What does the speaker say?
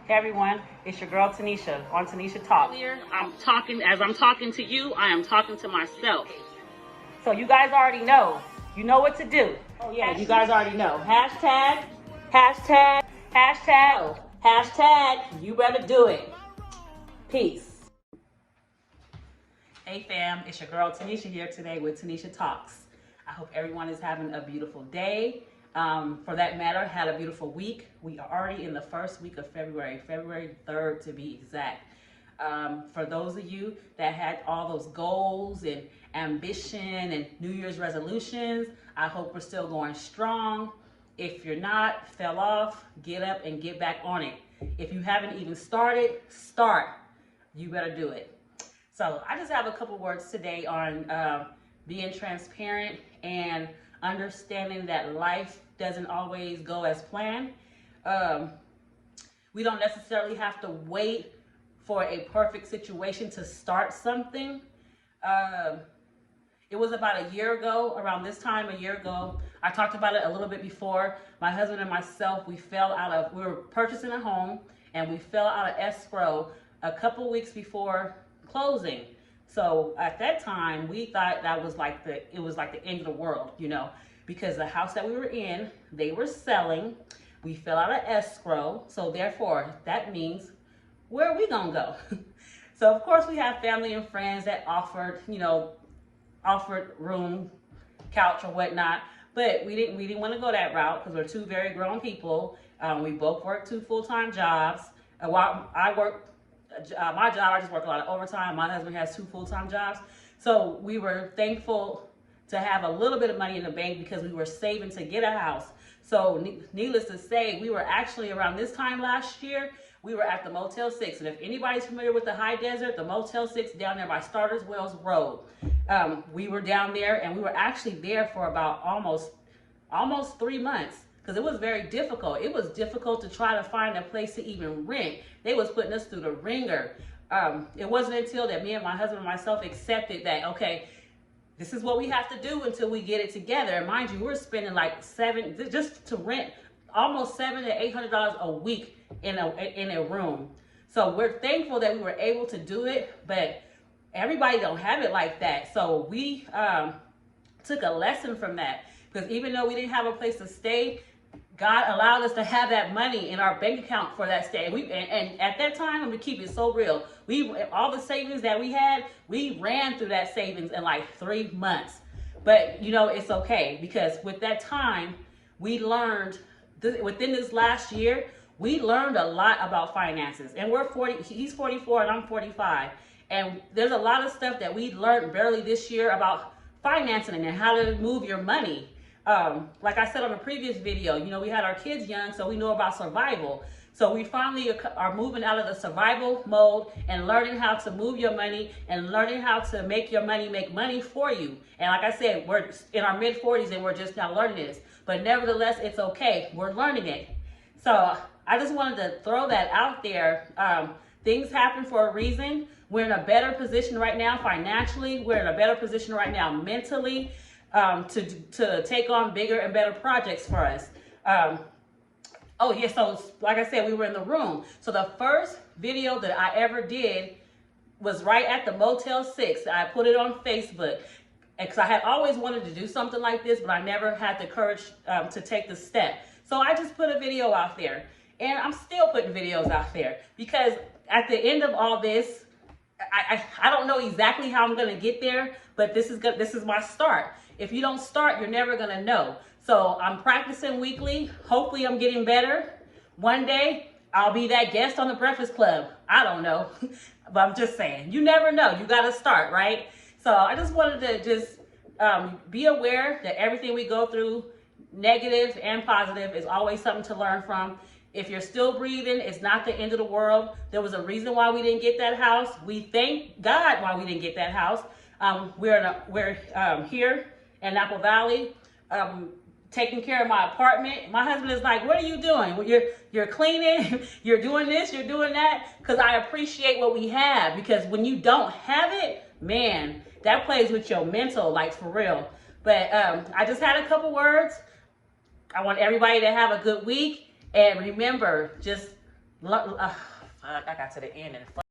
Hey everyone, it's your girl Tanisha on Tanisha Talks. As I'm talking to you, I am talking to myself. So you guys already know. You know what to do. Oh yeah, you guys already know. Hashtag, you better do it. Peace. Hey fam, it's your girl Tanisha here today with Tanisha Talks. I hope everyone is having a beautiful day. For that matter, had a beautiful week. We are already in the first week of February 3rd to be exact. For those of you that had all those goals and ambition and New Year's resolutions, I hope we're still going strong. If you're not, fell off, get up and get back on it. If you haven't even started, start. You better do it. So I just have a couple words today on being transparent and understanding that life doesn't always go as planned. We don't necessarily have to wait for a perfect situation to start something. It was about a year ago, around this time a year ago, I talked about it a little bit before. My husband and myself, we were purchasing a home and we fell out of escrow a couple weeks before closing. So at that time, we thought it was like the end of the world, you know, because the house that we were in, they were selling. We fell out of escrow. So therefore, that means, where are we gonna go? So of course we have family and friends that offered room, couch or whatnot, but we didn't want to go that route because we're two very grown people. We both work 2 full-time jobs. While I work my job, I just work a lot of overtime. My husband has 2 full-time jobs. So we were thankful to have a little bit of money in the bank because we were saving to get a house. So needless to say, we were actually around this time last year, we were at the Motel 6. And if anybody's familiar with the high desert, the Motel 6 down there by Starters Wells Road. We were down there and we were actually there for about almost 3 months. Because it was very difficult. It was difficult to try to find a place to even rent. They was putting us through the ringer. It wasn't until that me and my husband and myself accepted that, okay, this is what we have to do until we get it together. And mind you, we're spending like just to rent almost $700 to $800 a week in a room. So we're thankful that we were able to do it, but everybody don't have it like that. So we took a lesson from that, because even though we didn't have a place to stay, God allowed us to have that money in our bank account for that stay. And at that time, I'm gonna keep it so real. All the savings that we had, we ran through that savings in like 3 months. But you know, it's okay, because with that time, we learned within this last year, we learned a lot about finances. And he's 44 and I'm 45. And there's a lot of stuff that we learned barely this year about financing and how to move your money. Like I said on a previous video, you know, we had our kids young, so we know about survival. So we finally are moving out of the survival mode and learning how to move your money and learning how to make your money make money for you. And like I said, we're in our mid-40s and we're just now learning this. But nevertheless, it's okay. We're learning it. So I just wanted to throw that out there. Things happen for a reason. We're in a better position right now financially. We're in a better position right now mentally. To take on bigger and better projects for us. Oh yeah, so like I said, we were in the room. So the first video that I ever did was right at the Motel 6. I put it on Facebook because I had always wanted to do something like this, but I never had the courage to take the step. So I just put a video out there, and I'm still putting videos out there because at the end of all this, I don't know exactly how I'm gonna get there, but this is my start. If you don't start, you're never gonna know. So I'm practicing weekly. Hopefully I'm getting better. One day I'll be that guest on the Breakfast Club. I don't know, but I'm just saying, you never know. You gotta start, right? So I just wanted to be aware that everything we go through, negative and positive, is always something to learn from. If you're still breathing, it's not the end of the world. There was a reason why we didn't get that house. We thank God why we didn't get that house. We're here in Apple Valley, taking care of my apartment. My husband is like, what are you doing? Well, you're cleaning, you're doing this, you're doing that. Because I appreciate what we have. Because when you don't have it, man, that plays with your mental, like for real. But I just had a couple words. I want everybody to have a good week. And remember, just I got to the end and